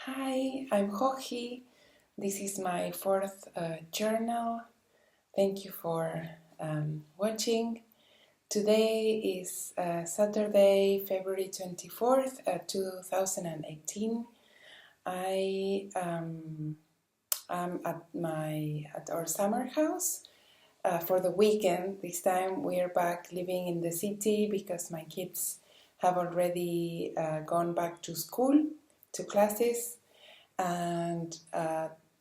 Hi, I'm Joji. This is my fourth journal. Thank you for watching. Today is Saturday, February 24th, 2018. I am at our summer house for the weekend. This time we are back living in the city because my kids have already gone back to school, to classes, and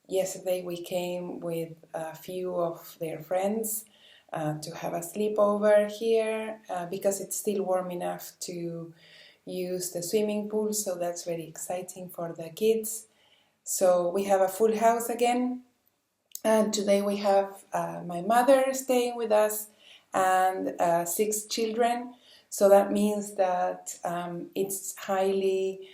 yesterday we came with a few of their friends to have a sleepover here because it's still warm enough to use the swimming pool, so that's very exciting for the kids. So we have a full house again, and today we have my mother staying with us and 6 children. So that means that it's highly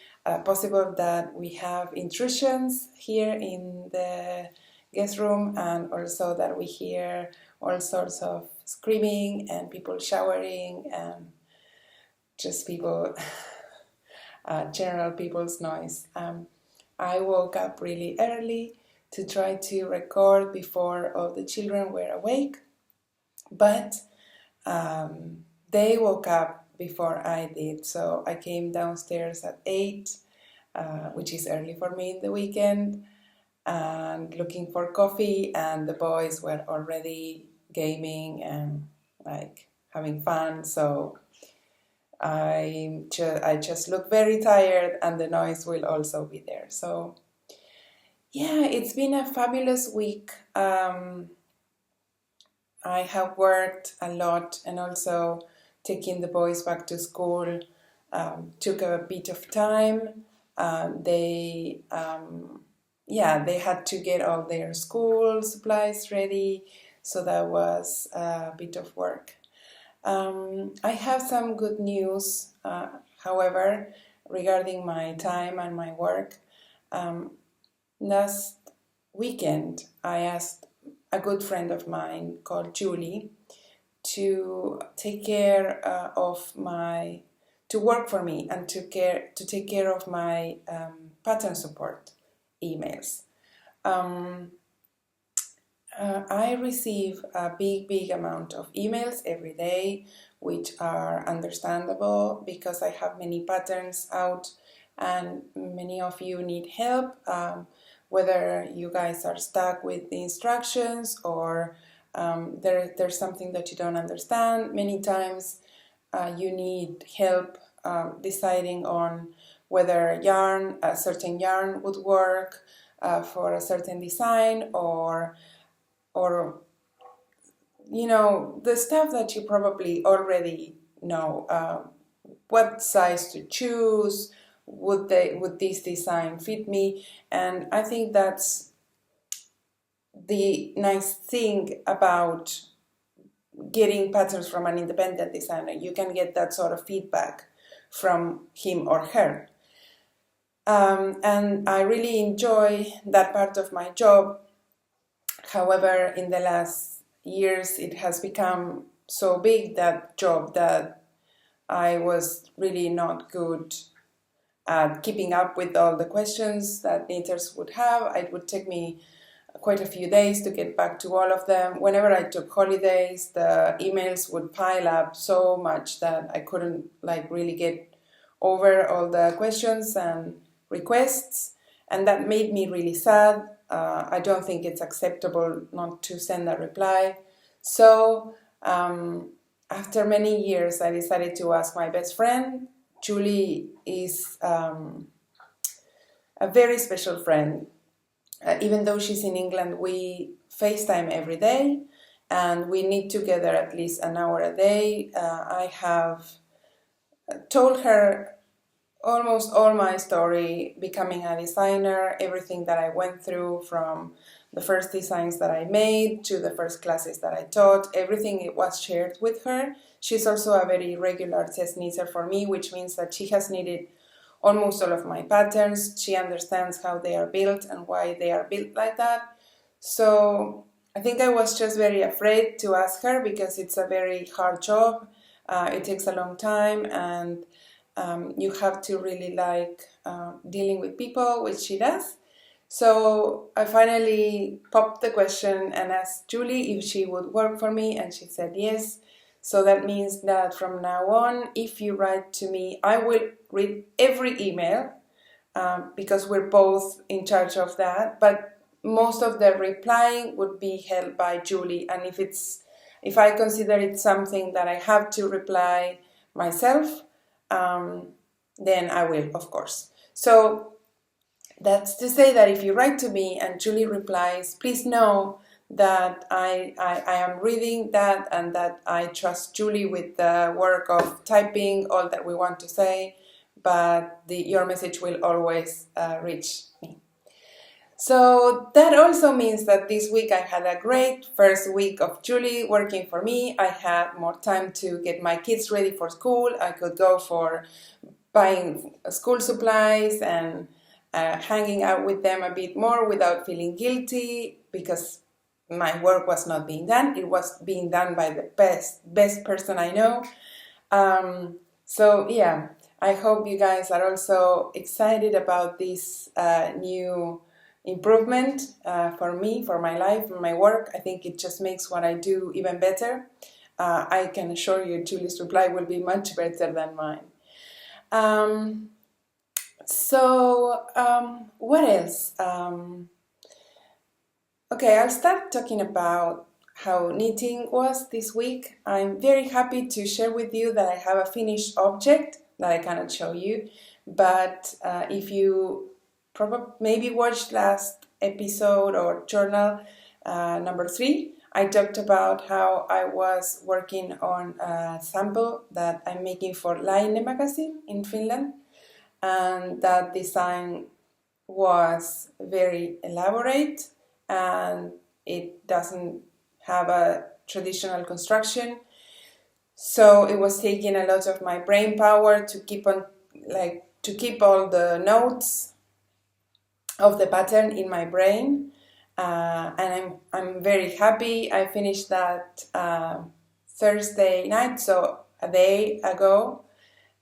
possible that we have intrusions here in the guest room, and also that we hear all sorts of screaming and people showering and just people, general people's noise. I woke up really early to try to record before all the children were awake, but they woke up before I did, so I came downstairs at 8, which is early for me in the weekend, and looking for coffee, and the boys were already gaming and like having fun, so I just look very tired, and the noise will also be there. So yeah, it's been a fabulous week. I have worked a lot, and also taking the boys back to school took a bit of time. They had to get all their school supplies ready, so that was a bit of work. I have some good news, however, regarding my time and my work. Last weekend, I asked a good friend of mine called Julie to take care to work for me and to take care of my pattern support emails. I receive a big amount of emails every day, which are understandable because I have many patterns out and many of you need help, whether you guys are stuck with the instructions or there's something that you don't understand. Many times you need help deciding on whether a certain yarn would work for a certain design, or you know, the stuff that you probably already know. What size to choose, would this design fit me? And I think that's the nice thing about getting patterns from an independent designer. You can get that sort of feedback from him or her. And I really enjoy that part of my job. However, in the last years, it has become so big, that job, that I was really not good at keeping up with all the questions that knitters would have. It would take me quite a few days to get back to all of them. Whenever I took holidays, the emails would pile up so much that I couldn't really get over all the questions and requests, and that made me really sad. I don't think it's acceptable not to send a reply. So after many years, I decided to ask my best friend. Julie is a very special friend. Even though she's in England, we FaceTime every day, and we knit together at least an hour a day. I have told her almost all my story becoming a designer, everything that I went through, from the first designs that I made to the first classes that I taught. Everything it was shared with her. She's also a very regular test knitter for me, which means that she has knitted almost all of my patterns. She understands how they are built and why they are built like that. So I think I was just very afraid to ask her because it's a very hard job. It takes a long time, and you have to really like dealing with people, which she does. So I finally popped the question and asked Julie if she would work for me, and she said yes. So that means that from now on, if you write to me, I will read every email, because we're both in charge of that. But most of the replying would be held by Julie, and if I consider it something that I have to reply myself, then I will, of course. So that's to say that if you write to me and Julie replies, please know that I am reading that and that I trust Julie with the work of typing all that we want to say, but your message will always reach me. So that also means that this week I had a great first week of Julie working for me. I had more time to get my kids ready for school. I could go for buying school supplies and hanging out with them a bit more without feeling guilty because my work was not being done. It was being done by the best person I know. So yeah, I hope you guys are also excited about this new improvement for me, for my life, for my work. I think it just makes what I do even better. I can assure you Julie's reply will be much better than mine. What else? Okay, I'll start talking about how knitting was this week. I'm very happy to share with you that I have a finished object that I cannot show you, but if you maybe watched last episode or journal number 3, I talked about how I was working on a sample that I'm making for Lite magazine in Finland, and that design was very elaborate and it doesn't have a traditional construction, so it was taking a lot of my brain power to keep all the notes of the pattern in my brain, and I'm very happy. I finished that Thursday night, so a day ago,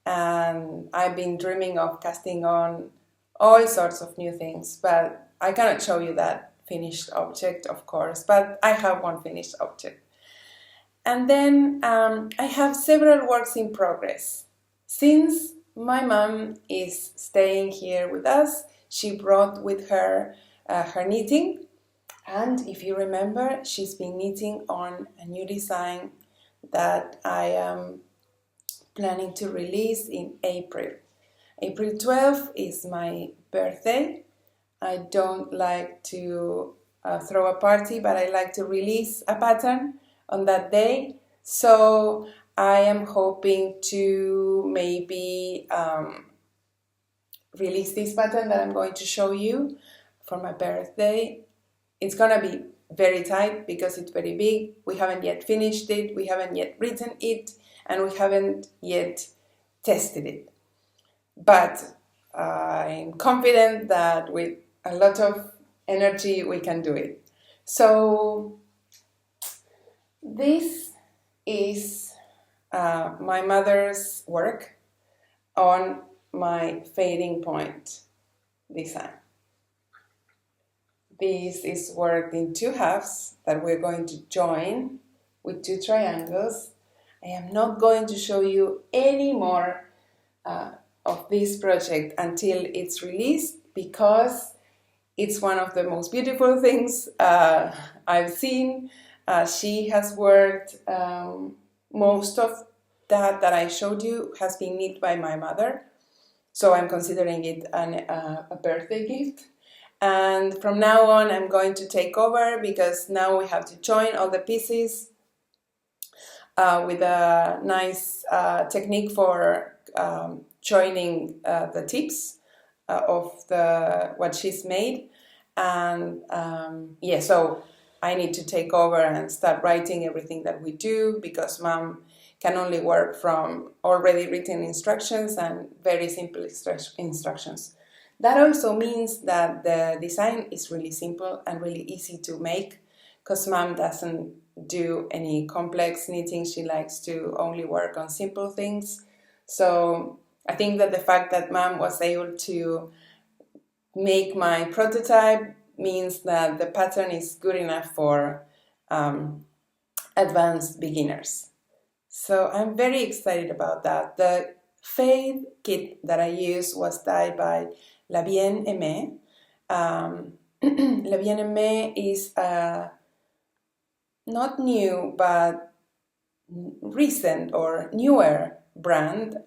and I've been dreaming of casting on all sorts of new things, but I cannot show you that finished object, of course, but I have one finished object. And then I have several works in progress. Since my mom is staying here with us, she brought with her her knitting, and if you remember, she's been knitting on a new design that I am planning to release in April. April 12th is my birthday. I don't like to throw a party, but I like to release a pattern on that day. So I am hoping to maybe release this pattern that I'm going to show you for my birthday. It's gonna be very tight because it's very big. We haven't yet finished it, we haven't yet written it, and we haven't yet tested it. But I'm confident that with a lot of energy we can do it. So this is my mother's work on my fading point design. This is worked in 2 halves that we're going to join with 2 triangles. I am not going to show you any more of this project until it's released, because it's one of the most beautiful things I've seen. She has worked, most of that I showed you has been knit by my mother, so I'm considering it a birthday gift. And from now on I'm going to take over, because now we have to join all the pieces with a nice technique for joining the tips of what she's made. And yeah, so I need to take over and start writing everything that we do, because Mom can only work from already written instructions and very simple instructions. That also means that the design is really simple and really easy to make, because Mom doesn't do any complex knitting. She likes to only work on simple things. So I think that the fact that Mom was able to make my prototype means that the pattern is good enough for advanced beginners. So I'm very excited about that. The fade kit that I used was dyed by La Bien Aimée. La Bien Aimée is not new but recent or newer brand.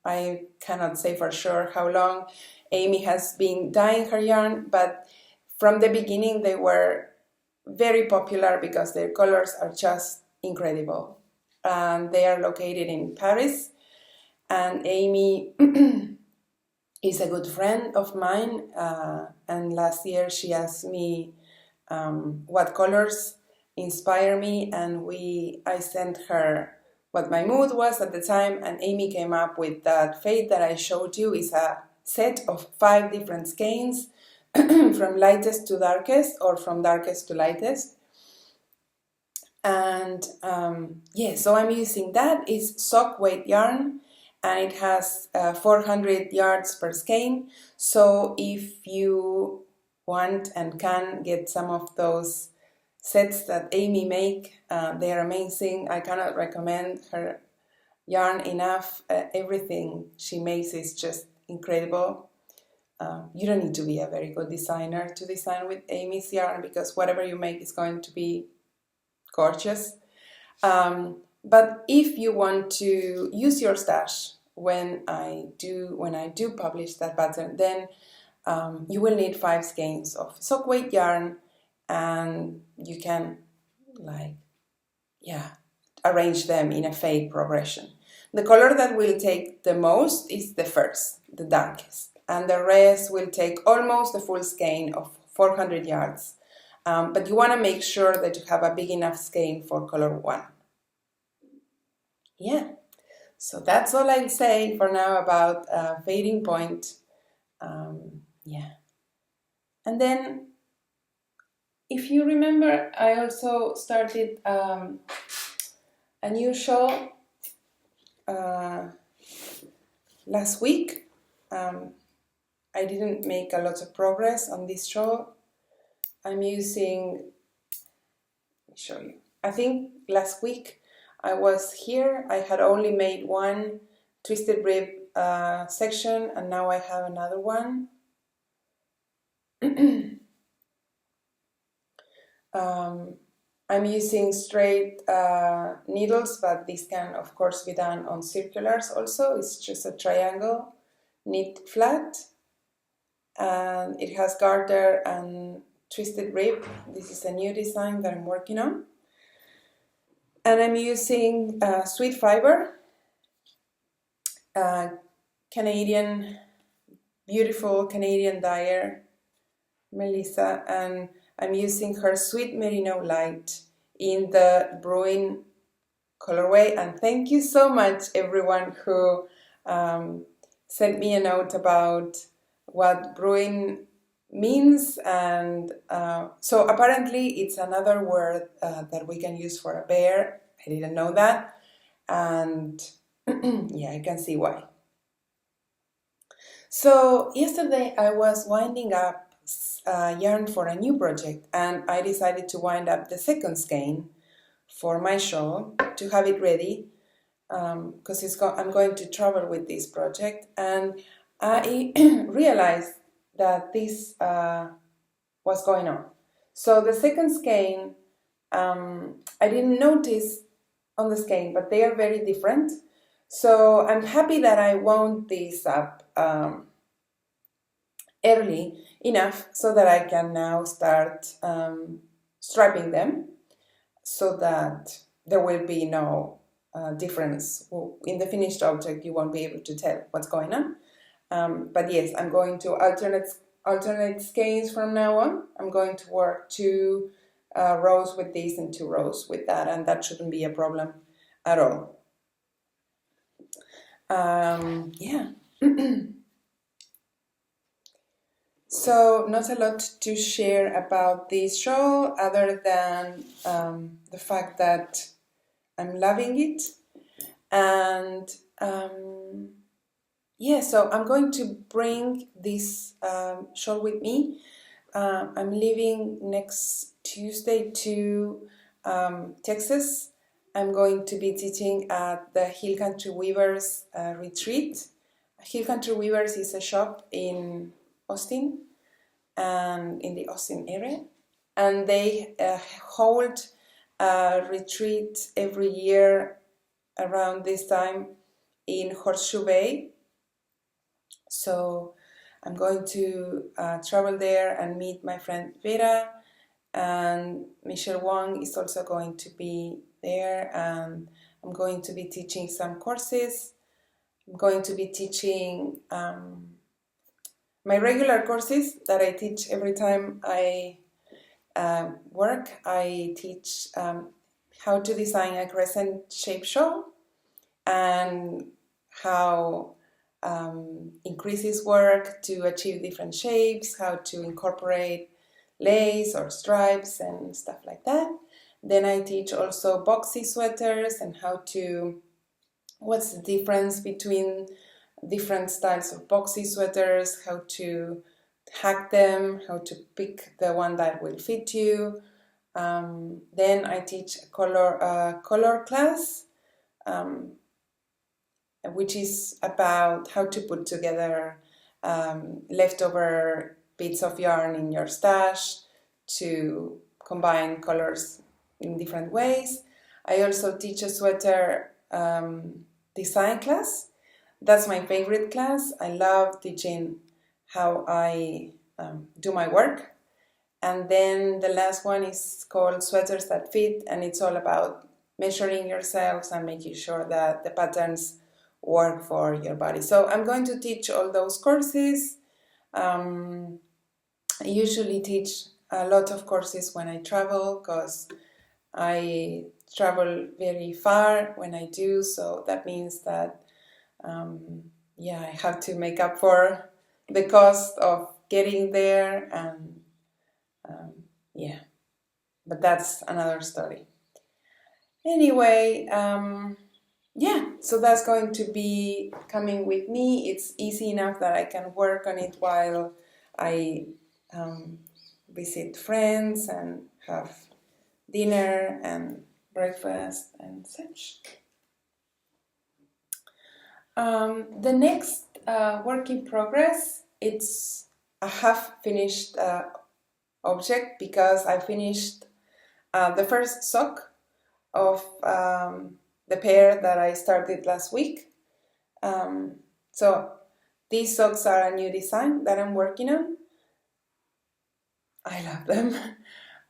I cannot say for sure how long Aimée has been dyeing her yarn, but from the beginning they were very popular because their colors are just incredible. They are located in Paris, and Aimée is a good friend of mine, and last year she asked me what colors inspire me, and I sent her what my mood was at the time, and Aimée came up with that fade that I showed you. Is a set of 5 different skeins from lightest to darkest, or from darkest to lightest. And so I'm using that. It's sock weight yarn, and it has 400 yards per skein. So if you want and can get some of those sets that Aimée make, they are amazing. I cannot recommend her yarn enough. Everything she makes is just incredible. You don't need to be a very good designer to design with Aimée's yarn, because whatever you make is going to be gorgeous. But if you want to use your stash when I do publish that pattern, then you will need 5 skeins of sock weight yarn, and you can arrange them in a fade progression. The color that will take the most is the first, the darkest, and the rest will take almost the full skein of 400 yards. But you want to make sure that you have a big enough skein for color 1. Yeah, so that's all I'll say for now about fading point. And then, if you remember, I also started a new shawl last week. I didn't make a lot of progress on this shawl. I'm using, let me show you. I think last week I was here, I had only made one twisted rib section, and now I have another one. I'm using straight needles, but this can of course be done on circulars also. It's just a triangle knit flat, and it has garter and twisted rib. This is a new design that I'm working on, and I'm using sweet fiber, Canadian, beautiful Canadian dyer, Melissa, and I'm using her Sweet Merino Lite in the Bruin colorway. And thank you so much everyone who sent me a note about what Bruin means, and so apparently it's another word that we can use for a bear. I didn't know that, and yeah, I can see why. So yesterday I was winding up yarn for a new project, and I decided to wind up the second skein for my shawl to have it ready, because I'm going to travel with this project, and I realized that this was going on. So the second skein, I didn't notice on the skein, but they are very different. So I'm happy that I wound this up early enough so that I can now start striping them, so that there will be no difference. In the finished object you won't be able to tell what's going on. But yes, I'm going to alternate skeins from now on. I'm going to work 2 rows with this and 2 rows with that, and that shouldn't be a problem at all. Yeah. So not a lot to share about this shawl, other than the fact that I'm loving it, and yeah, so I'm going to bring this shawl with me. I'm leaving next Tuesday to Texas. I'm going to be teaching at the Hill Country Weavers retreat. Hill Country Weavers is a shop in Austin and in the Austin area, and they hold a retreat every year around this time in Horseshoe Bay. So I'm going to travel there and meet my friend Vera, and Michelle Wang is also going to be there, and I'm going to be teaching some courses. I'm going to be teaching my regular courses that I teach every time I work. I teach how to design a crescent shape shawl and how increases work to achieve different shapes, how to incorporate lace or stripes and stuff like that. Then I teach also boxy sweaters and what's the difference between different styles of boxy sweaters, how to hack them, how to pick the one that will fit you. Then I teach a color class, which is about how to put together leftover bits of yarn in your stash to combine colors in different ways. I also teach a sweater design class. That's my favorite class. I love teaching how I do my work. And then the last one is called Sweaters That Fit, and it's all about measuring yourselves and making sure that the patterns work for your body. So I'm going to teach all those courses. I usually teach a lot of courses when I travel because I travel very far when I do, so that means that I have to make up for the cost of getting there, and but that's another story. Anyway, so that's going to be coming with me. It's easy enough that I can work on it while I visit friends and have dinner and breakfast and such. The next work in progress, it's a half-finished object because I finished the first sock of the pair that I started last week. So these socks are a new design that I'm working on. I love them.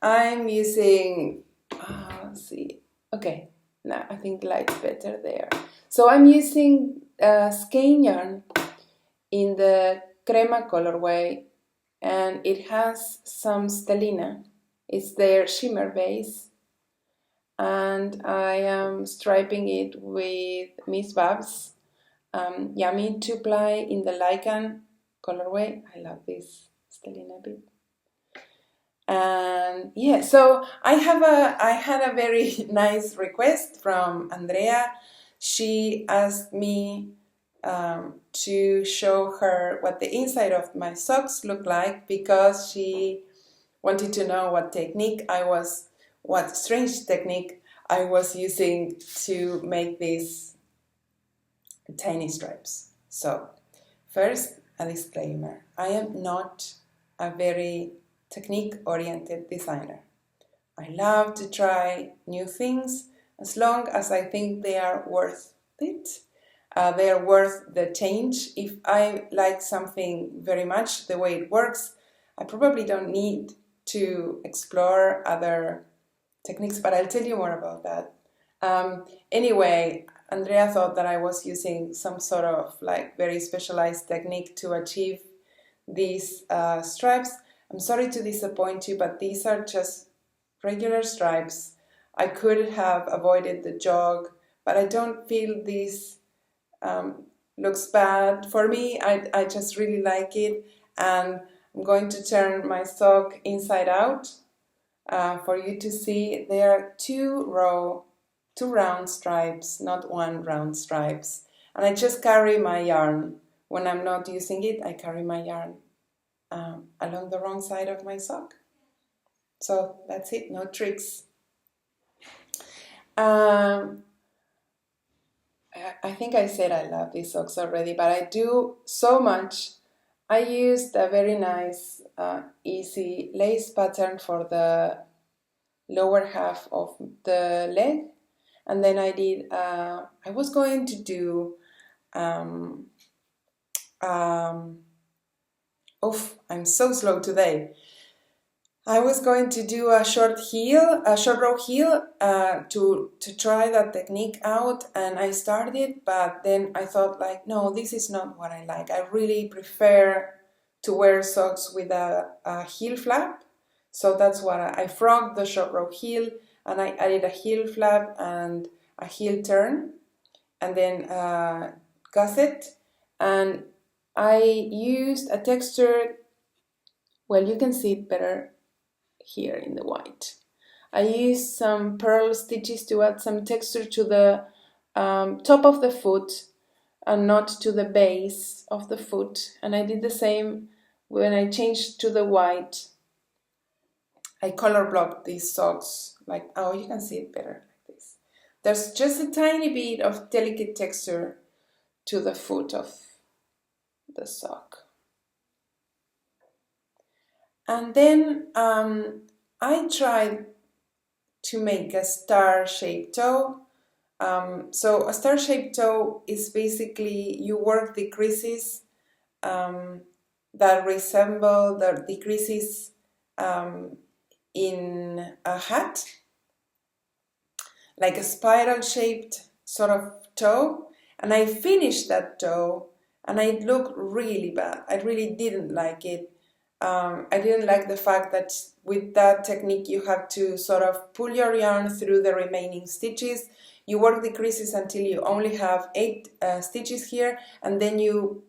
I'm using, let's see, okay, now I think the light's better there. So I'm using Skein yarn in the Crema colorway, and it has some stellina. It's their shimmer base, and I am striping it with Miss Babs Yummy 2-ply in the Lycan colorway. I love this stellina bit. And so I had a very nice request from Andrea. She asked me to show her what the inside of my socks look like because she wanted to know what strange technique I was using to make these tiny stripes. So first, a disclaimer. I am not a very technique-oriented designer. I love to try new things as long as I think they are worth it. They are worth the change. If I like something very much the way it works, I probably don't need to explore other techniques, but I'll tell you more about that. Anyway, Andrea thought that I was using some sort of like very specialized technique to achieve these stripes. I'm sorry to disappoint you, but these are just regular stripes. I could have avoided the jog, but I don't feel this looks bad. For me, I just really like it, and I'm going to turn my sock inside out for you to see. There are two round stripes, not one round stripes, and I just carry my yarn when I'm not using it, I carry my yarn along the wrong side of my sock. So that's it, no tricks. I think I said I love these socks already, but I do so much. I used a very nice, easy lace pattern for the lower half of the leg, and then I did, I was going to do, I'm so slow today. I was going to do a short row heel to try that technique out, and I started, but then I thought like, no, this is not what I like. I really prefer to wear socks with a heel flap, so that's what I frogged the short row heel, and I added a heel flap and a heel turn, and then gusset, and I used a texture, well, you can see it better here in the white. I used some pearl stitches to add some texture to the top of the foot and not to the base of the foot, and I did the same when I changed to the white. I color blocked these socks, like, oh, you can see it better like this. There's just a tiny bit of delicate texture to the foot of the sock. And then I tried to make a star-shaped toe. So a star-shaped toe is basically you work the creases that resemble the creases in a hat, like a spiral-shaped sort of toe. And I finished that toe, and it looked really bad. I really didn't like it. I didn't like the fact that with that technique you have to sort of pull your yarn through the remaining stitches. You work the creases until you only have 8 stitches here, and then you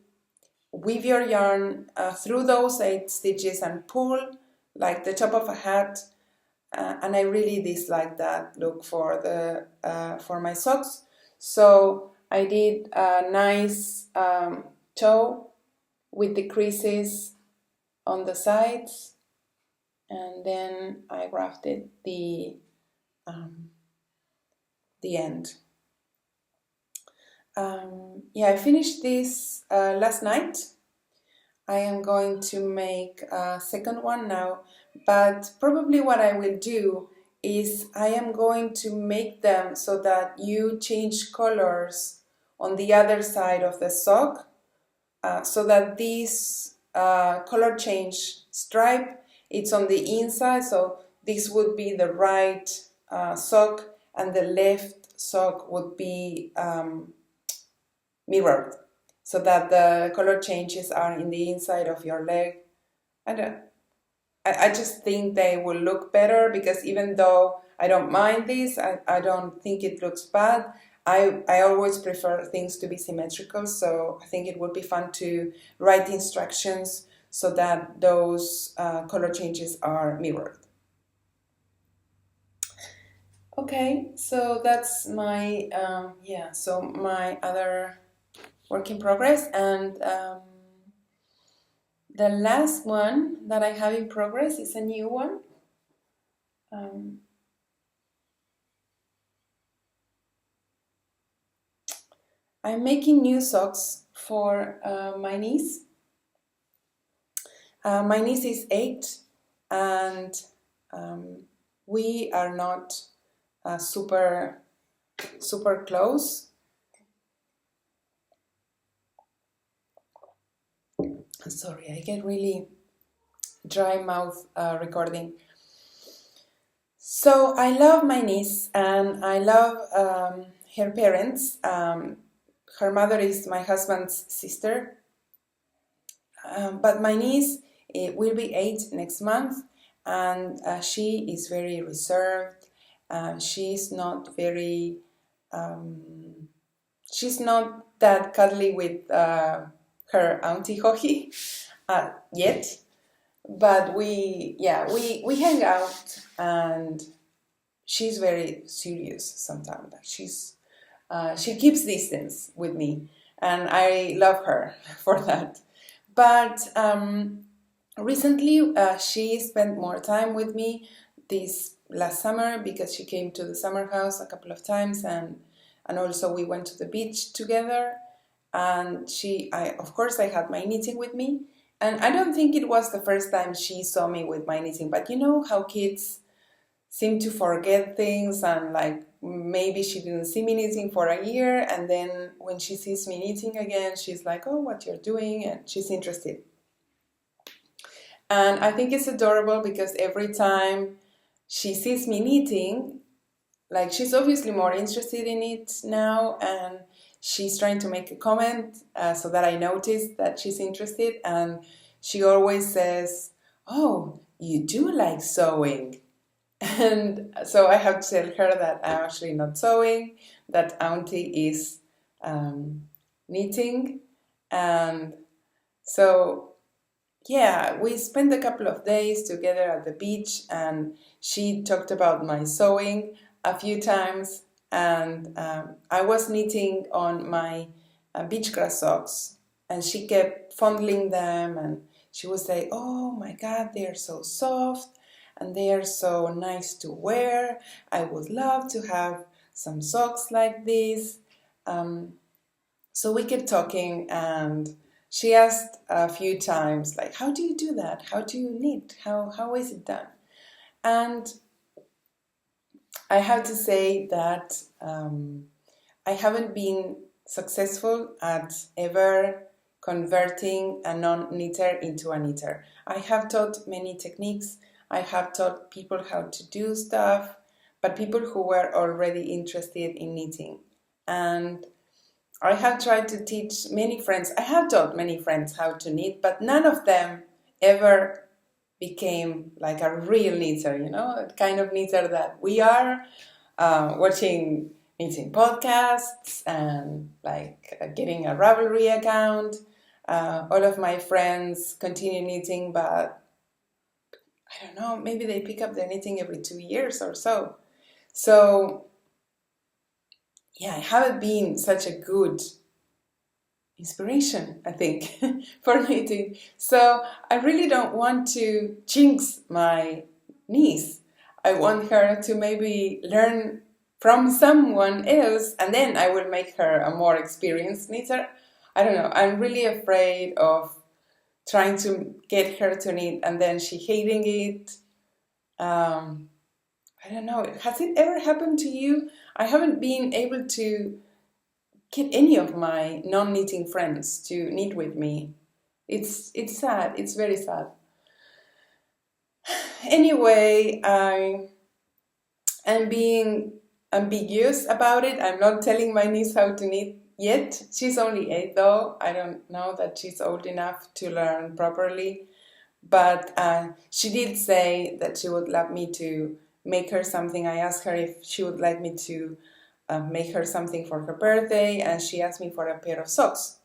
weave your yarn through those 8 stitches and pull like the top of a hat. And I really dislike that look for my socks. So I did a nice toe with the creases on the sides, and then I grafted the end. I finished this last night. I am going to make a second one now, but probably what I will do is I am going to make them so that you change colors on the other side of the sock, so that this color change stripe, it's on the inside, so this would be the right sock and the left sock would be mirrored, so that the color changes are in the inside of your leg. I just think they will look better, because even though I don't mind this, I don't think it looks bad. I always prefer things to be symmetrical, so I think it would be fun to write instructions so that those color changes are mirrored. Okay, so that's my, so my other work in progress, and the last one that I have in progress is a new one. I'm making new socks for my niece. My niece is 8, and we are not super close. Sorry, I get really dry mouth recording. So I love my niece, and I love her parents. Her mother is my husband's sister, but my niece will be 8 next month, and she is very reserved. She's not very, she's not that cuddly with her auntie Joji yet, but we hang out, and she's very serious sometimes. Like she keeps distance with me, and I love her for that. But recently she spent more time with me this last summer because she came to the summer house a couple of times, and also we went to the beach together. And of course, I had my knitting with me, and I don't think it was the first time she saw me with my knitting. But you know how kids seem to forget things, and like maybe she didn't see me knitting for a year, and then when she sees me knitting again, she's like, "Oh, what you're doing?" and she's interested. And I think it's adorable because every time she sees me knitting, like she's obviously more interested in it now, and she's trying to make a comment so that I notice that she's interested, and she always says, "Oh, you do like sewing." And so I have to tell her that I'm actually not sewing, that Auntie is knitting. And so, yeah, we spent a couple of days together at the beach, and she talked about my sewing a few times, and I was knitting on my beach grass socks, and she kept fondling them, and she would say, "Oh my God, they are so soft, and they are so nice to wear. I would love to have some socks like this." So we kept talking, and she asked a few times, like, "How do you do that? How do you knit? How is it done?" And I have to say that I haven't been successful at ever converting a non-knitter into a knitter. I have taught many techniques. I have taught people how to do stuff, but people who were already interested in knitting. And I have tried to teach many friends. I have taught many friends how to knit, but none of them ever became like a real knitter, you know, a kind of knitter that we are, watching knitting podcasts and like getting a Ravelry account. All of my friends continue knitting, but I don't know, maybe they pick up their knitting every 2 years or so. So, yeah, I haven't been such a good inspiration, I think, for knitting. So I really don't want to jinx my niece. I want her to maybe learn from someone else, and then I will make her a more experienced knitter. I don't know. I'm really afraid of trying to get her to knit and then she hating it. I don't know. Has it ever happened to you? I haven't been able to get any of my non-knitting friends to knit with me. It's sad. It's very sad. Anyway, I'm being ambiguous about it. I'm not telling my niece how to knit yet. She's only 8 though. I don't know that she's old enough to learn properly. But she did say that she would love me to make her something. I asked her if she would like me to make her something for her birthday, and she asked me for a pair of socks.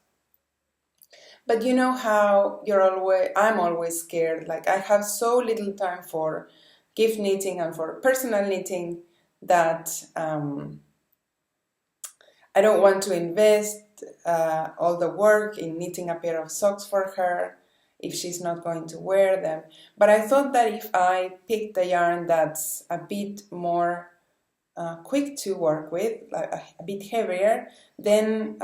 But you know how I'm always scared. Like I have so little time for gift knitting and for personal knitting that I don't want to invest all the work in knitting a pair of socks for her if she's not going to wear them. But I thought that if I picked a yarn that's a bit more quick to work with, like a bit heavier, then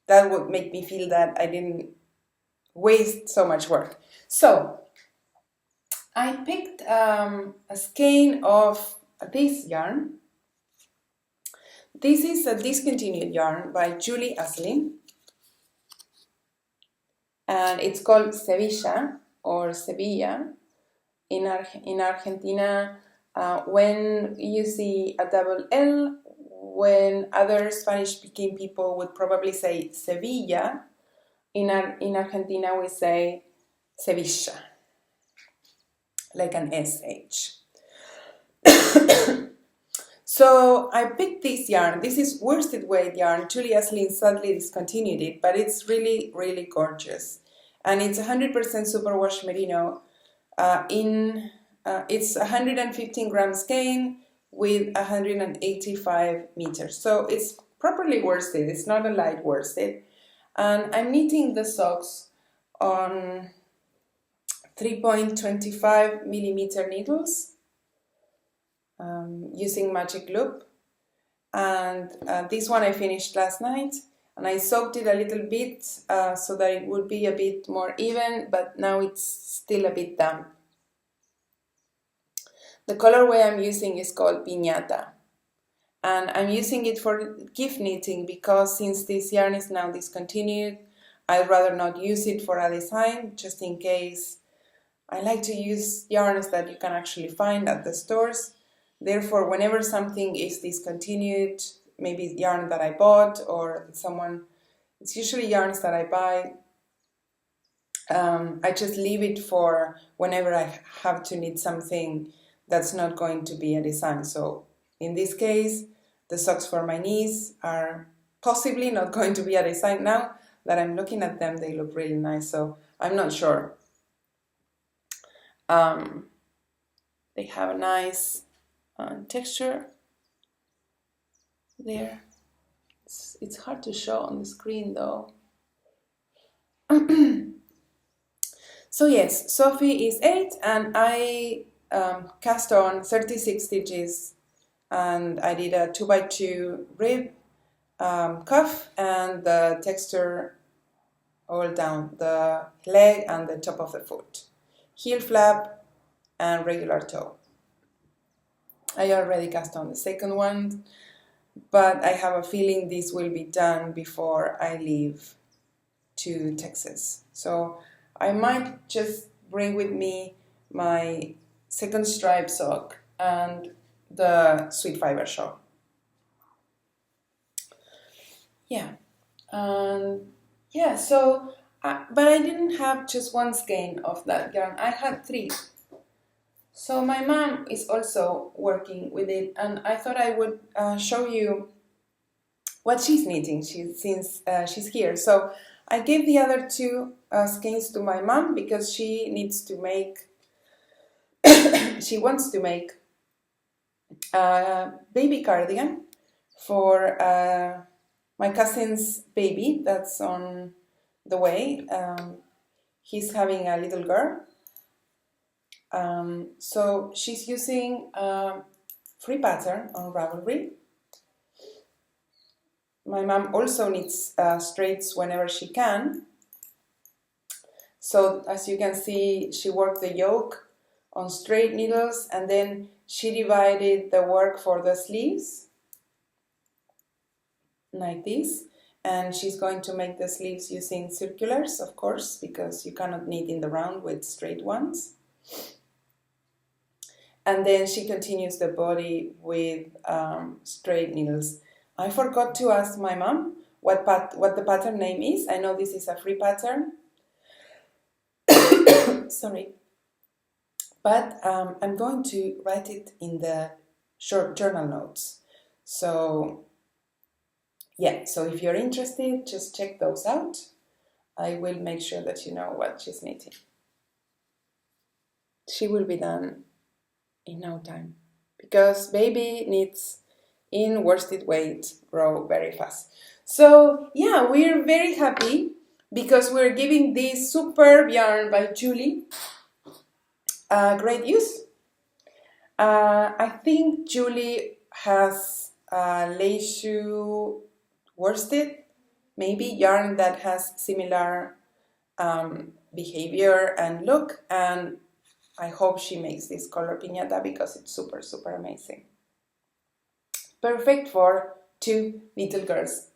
that would make me feel that I didn't waste so much work. So I picked a skein of this yarn. This is a discontinued yarn by Julie Asselin, and it's called Sevilla or Sevilla. In Argentina, when you see a double L, when other Spanish-speaking people would probably say Sevilla, in Argentina we say Sevilla, like an SH. So I picked this yarn. This is worsted weight yarn. Julie Asselin sadly discontinued it, but it's really, really gorgeous. And it's 100% superwash merino. It's 115 gram skein with 185 meters. So it's properly worsted. It's not a light worsted. And I'm knitting the socks on 3.25 millimeter needles using magic loop. And this one I finished last night, and I soaked it a little bit so that it would be a bit more even, but now it's still a bit damp. The colorway I'm using is called Piñata, and I'm using it for gift knitting because since this yarn is now discontinued, I'd rather not use it for a design, just in case. I like to use yarns that you can actually find at the stores. Therefore, whenever something is discontinued, maybe yarn that I bought or it's usually yarns that I buy, I just leave it for whenever I have to knit something that's not going to be a design. So in this case, the socks for my niece are possibly not going to be a design. Now that I'm looking at them, they look really nice, so I'm not sure. They have a nice texture there. It's hard to show on the screen though. So yes, Sophie is 8 and I cast on 36 stitches, and I did a 2x2 rib cuff and the texture all down the leg and the top of the foot, heel flap and regular toe. I already cast on the second one, but I have a feeling this will be done before I leave to Texas. So I might just bring with me my second stripe sock and the sweet fiber shawl. Yeah, and yeah, so, but I didn't have just one skein of that yarn, I had 3. So my mom is also working with it, and I thought I would show you what she's knitting since she's here. So I gave the other 2 skeins to my mom because she needs to make, she wants to make a baby cardigan for my cousin's baby that's on the way. He's having a little girl. So she's using a free pattern on Ravelry. My mom also knits straights whenever she can. So as you can see, she worked the yoke on straight needles, and then she divided the work for the sleeves like this. And she's going to make the sleeves using circulars, of course, because you cannot knit in the round with straight ones. And then she continues the body with straight needles. I forgot to ask my mom what the pattern name is. I know this is a free pattern. Sorry. But I'm going to write it in the short journal notes. So yeah, so if you're interested, just check those out. I will make sure that you know what she's knitting. She will be done in no time, because baby knits in worsted weight row very fast. So yeah, we're very happy because we're giving this superb yarn by Julie great use. I think Julie has Leishu worsted, maybe yarn that has similar behavior and look, and I hope she makes this color piñata because it's super, super amazing. Perfect for 2 little girls.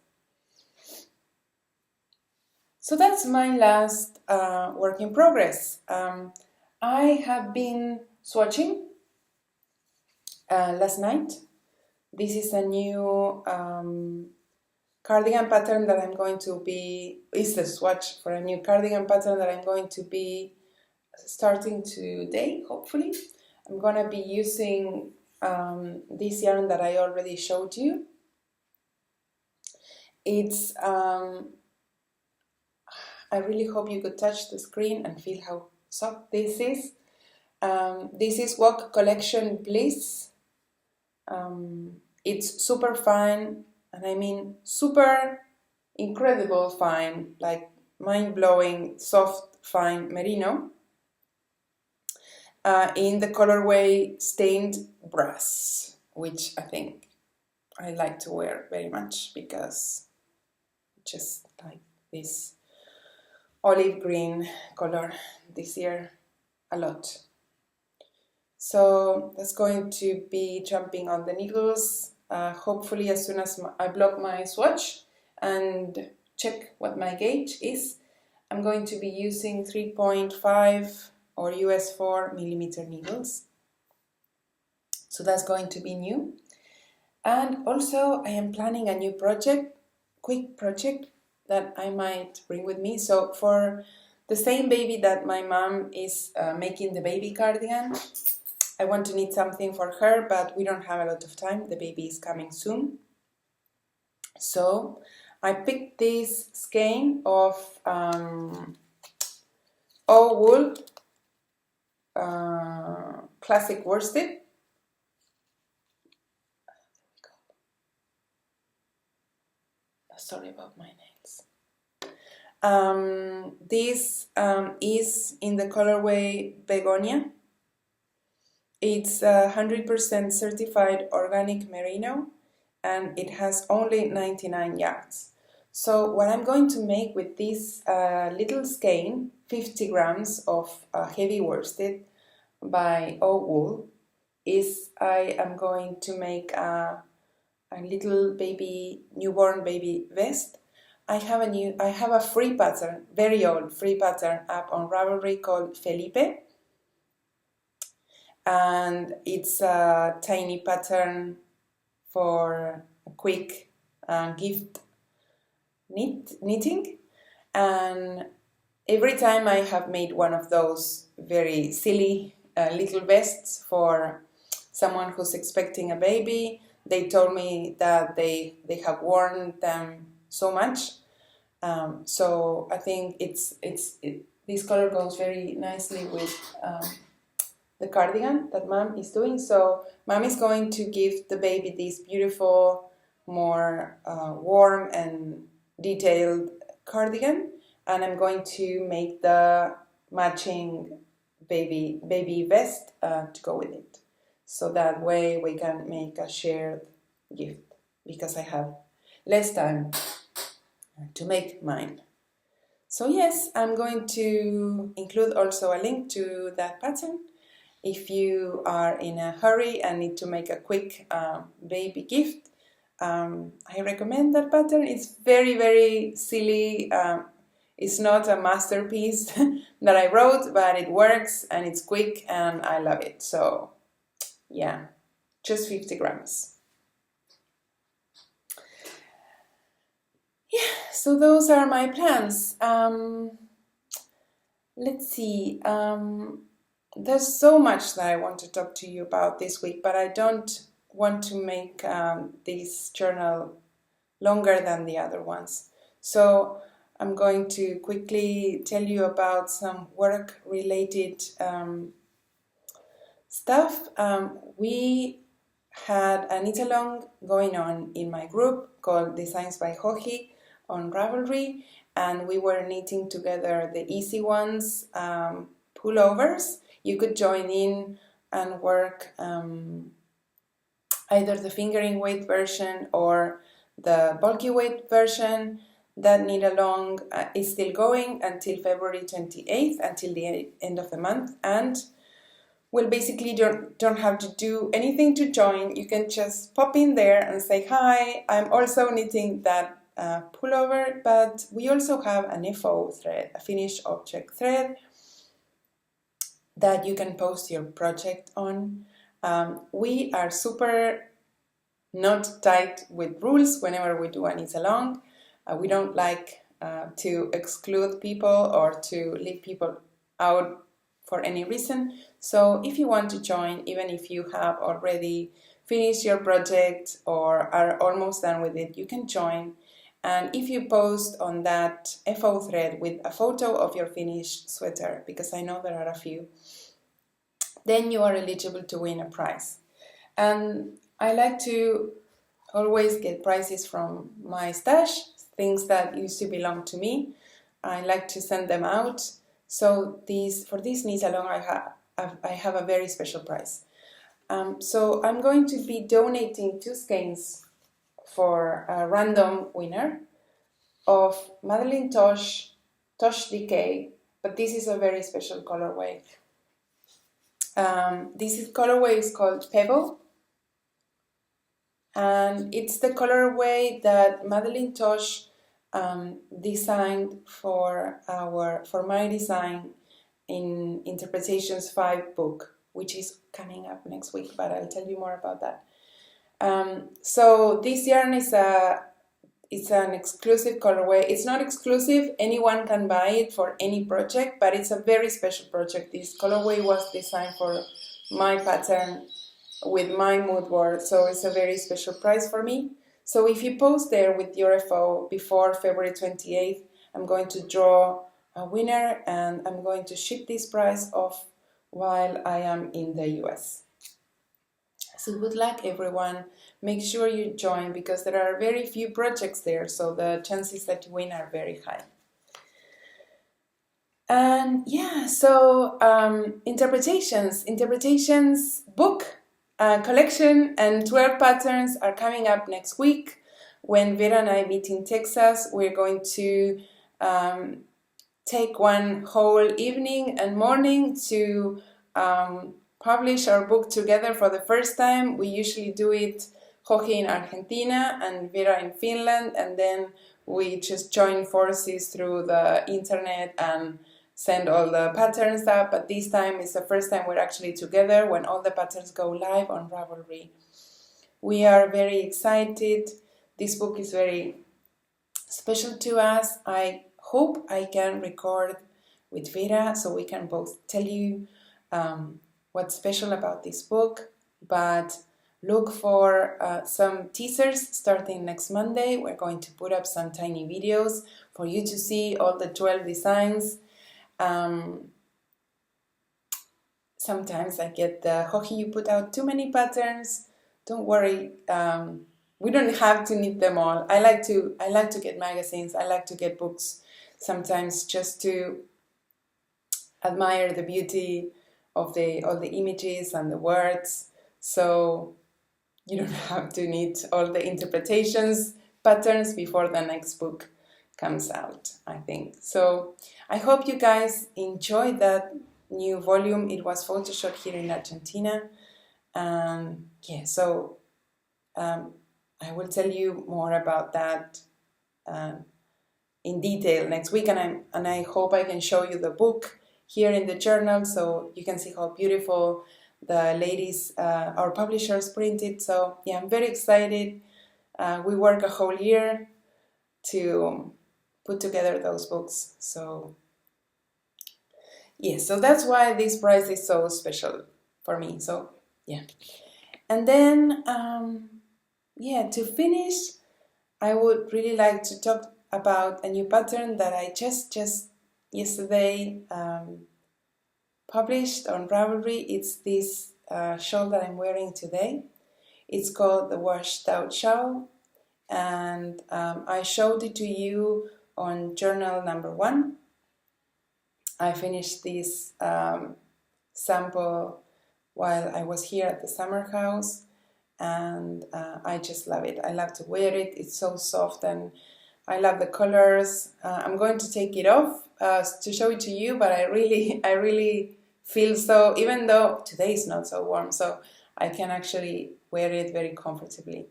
So that's my last work in progress. I have been swatching last night. This is a new cardigan pattern that I'm going to be, is the swatch for a new cardigan pattern that I'm going to be starting today, hopefully. I'm going to be using this yarn that I already showed you. It's, I really hope you could touch the screen and feel how soft this is. This is Walk Collection Bliss. It's super fine. and I mean super incredible fine, like mind-blowing soft fine merino, in the colorway stained brass, which I think I like to wear very much because just like this olive green color this year a lot. So that's going to be jumping on the needles, hopefully as soon as I block my swatch and check what my gauge is. I'm going to be using 3.5 or US 4 millimeter needles. So that's going to be new. And also I am planning a new project, quick project that I might bring with me. So for the same baby that my mom is making the baby cardigan, I want to knit something for her, but we don't have a lot of time. The baby is coming soon. So I picked this skein of Owool classic worsted. Sorry about my nails. This is in the colorway Begonia. It's 100% certified organic merino, and it has only 99 yards. So what I'm going to make with this little skein, 50 grams of heavy worsted by Owool, is I am going to make a little baby, newborn baby vest. I have a free pattern, very old free pattern up on Ravelry called Felipe, and it's a tiny pattern for a quick gift knitting. And every time I have made one of those very silly little vests for someone who's expecting a baby, they told me that they have worn them so much. So I think this color goes very nicely with the cardigan that Mom is doing. So Mom is going to give the baby this beautiful, more warm and detailed cardigan, and I'm going to make the matching baby vest to go with it. So that way we can make a shared gift, because I have less time to make mine. So yes, I'm going to include also a link to that pattern. If you are in a hurry and need to make a quick baby gift, I recommend that pattern. It's very, very silly. It's not a masterpiece that I wrote, but it works and it's quick and I love it. So yeah, just 50 grams. Yeah, so those are my plans. Let's see. There's so much that I want to talk to you about this week, but I don't want to make this journal longer than the other ones. So I'm going to quickly tell you about some work-related stuff. We had a knit-along going on in my group called Designs by Joji on Ravelry, and we were knitting together the easy ones, pullovers. You could join in and work either the fingering weight version or the bulky weight version. That knit along is still going until February 28th, until the end of the month, and well, basically don't have to do anything to join. You can just pop in there and say, hi, I'm also knitting that pullover, but we also have an FO thread, a finished object thread, that you can post your project on. We are super not tight with rules whenever we do a knit along. We don't like to exclude people or to leave people out for any reason. So if you want to join, even if you have already finished your project or are almost done with it, you can join. And if you post on that FO thread with a photo of your finished sweater, because I know there are a few, then you are eligible to win a prize. And I like to always get prices from my stash, things that used to belong to me. I like to send them out. So for this knee alone, I have a very special price. So I'm going to be donating 2 skeins for a random winner of Madeleine Tosh Decay, but this is a very special colorway. This colorway is called Pebble, and it's the colorway that Madeleine Tosh designed for my design in Interpretations 5 book, which is coming up next week, but I'll tell you more about that. So this yarn it's an exclusive colorway. It's not exclusive, anyone can buy it for any project, but it's a very special project. This colorway was designed for my pattern with my mood board, so it's a very special price for me. So if you post there with your FO before February 28th, I'm going to draw a winner and I'm going to ship this prize off while I am in the US. So good luck, everyone. Make sure you join because there are very few projects there, so the chances that you win are very high. And yeah, so Interpretations book collection and 12 patterns are coming up next week. When Vera and I meet in Texas, we're going to take one whole evening and morning to publish our book together for the first time. We usually do it Joji in Argentina and Vera in Finland, and then we just join forces through the internet and send all the patterns up. But this time is the first time we're actually together when all the patterns go live on Ravelry. We are very excited. This book is very special to us. I hope I can record with Vera so we can both tell you what's special about this book, but look for some teasers starting next Monday. We're going to put up some tiny videos for you to see all the 12 designs. Sometimes I get the Joji, you put out too many patterns. Don't worry, we don't have to knit them all. I like to get magazines. I like to get books sometimes just to admire the beauty of all the images and the words. So you don't have to knit all the interpretations patterns before the next book comes out, I think. So I hope you guys enjoyed that new volume. It was photoshopped here in Argentina. Yeah, so I will tell you more about that in detail next week, and I hope I can show you the book here in the journal so you can see how beautiful the ladies, our publishers, printed. So yeah, I'm very excited. We work a whole year to put together those books. So yeah, so that's why this prize is so special for me. So yeah, and then yeah, to finish, I would really like to talk about a new pattern that I just yesterday published on Ravelry. It's this shawl that I'm wearing today. It's called the Washed Out Shawl, and I showed it to you on journal number 1. I finished this sample while I was here at the summer house, and I just love it. I love to wear it. It's so soft and I love the colors. I'm going to take it off to show it to you, but I really feel so, even though today is not so warm, so I can actually wear it very comfortably.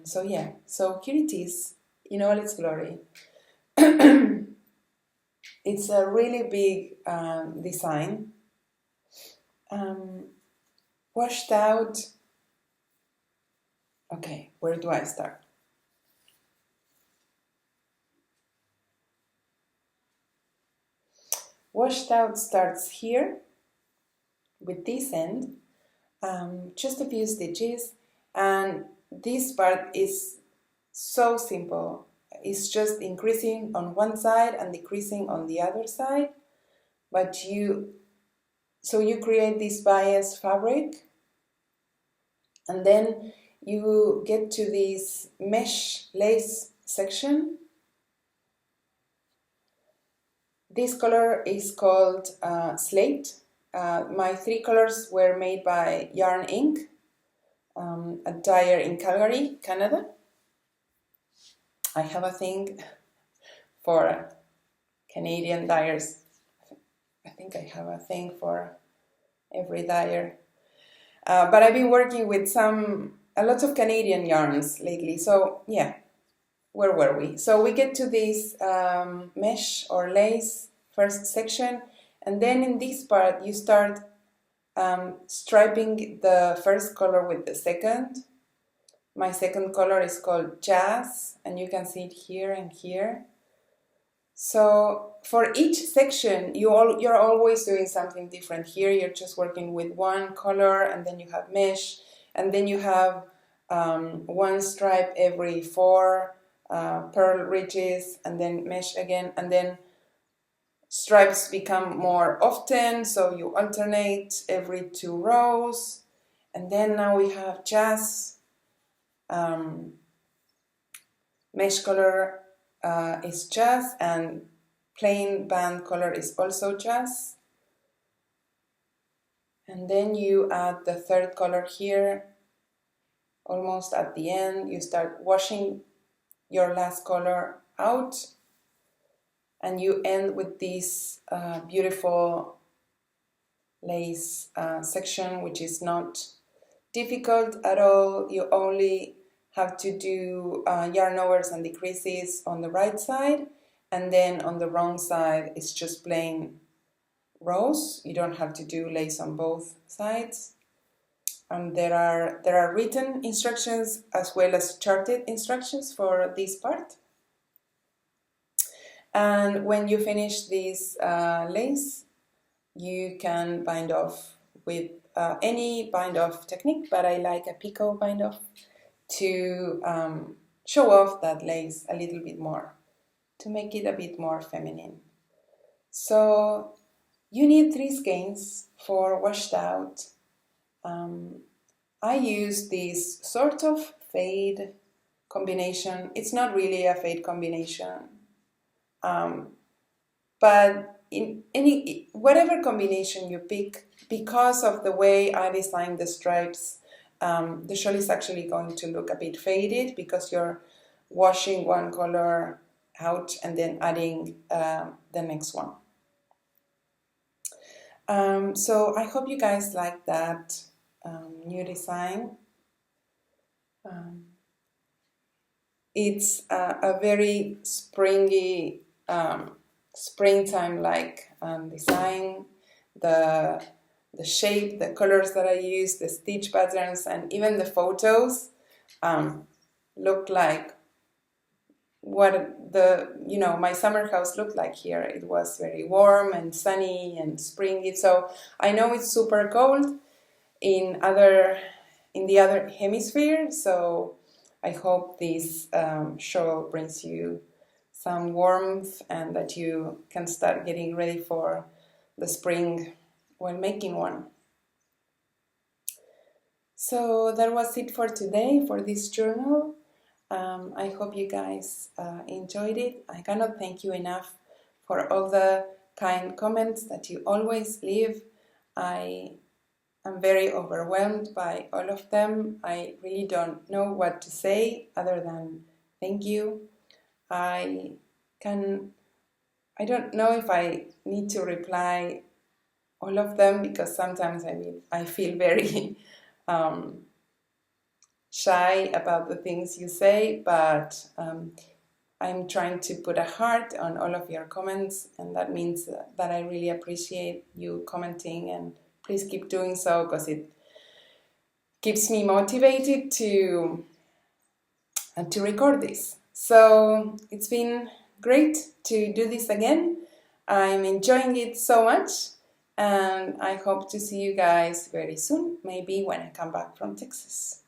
So yeah, so here it is in all its glory. It's a really big design. Washed out. Okay, where do I start? Washed out starts here with this end, just a few stitches, and this part is so simple. It's just increasing on one side and decreasing on the other side, but you create this bias fabric, and then you get to this mesh lace section. This color is called Slate. My 3 colors were made by Yarn Inc., a dyer in Calgary, Canada. I have a thing for Canadian dyers. I think I have a thing for every dyer. But I've been working with a lot of Canadian yarns lately. So yeah, where were we? So we get to this mesh or lace first section, and then in this part you start striping the first color with the second. My second color is called Jazz, and you can see it here and here. So for each section, you're always doing something different. Here you're just working with one color, and then you have mesh, and then you have one stripe every 4 pearl ridges, and then mesh again, and then stripes become more often, so you alternate every 2 rows. And then now we have Jazz. Mesh color is Jazz, and plain band color is also Jazz. And then you add the third color here, almost at the end. You start washing your last color out, and you end with this beautiful lace section, which is not difficult at all. You only have to do yarn overs and decreases on the right side, and then on the wrong side it's just plain rows. You don't have to do lace on both sides. There are written instructions as well as charted instructions for this part. And when you finish this lace, you can bind off with any bind off technique, but I like a picot bind off to show off that lace a little bit more, to make it a bit more feminine. So you need 3 skeins for washed out. I use this sort of fade combination. It's not really a fade combination, but in whatever combination you pick, because of the way I designed the stripes, the shawl is actually going to look a bit faded because you're washing one color out and then adding the next one. So I hope you guys like that new design. It's a very springy, springtime-like design. The shape, the colors that I use, the stitch patterns, and even the photos look like what my summer house looked like here. It was very warm and sunny and springy. So I know it's super cold in the other hemisphere. So I hope this show brings you some warmth and that you can start getting ready for the spring while making one. So that was it for today, for this journal. I hope you guys enjoyed it. I cannot thank you enough for all the kind comments that you always leave. I am very overwhelmed by all of them. I really don't know what to say other than thank you. I don't know if I need to reply all of them, because sometimes I feel very shy about the things you say, but I'm trying to put a heart on all of your comments, and that means that I really appreciate you commenting, and please keep doing so because it keeps me motivated to record this. So it's been great to do this again. I'm enjoying it so much, and I hope to see you guys very soon, maybe when I come back from Texas.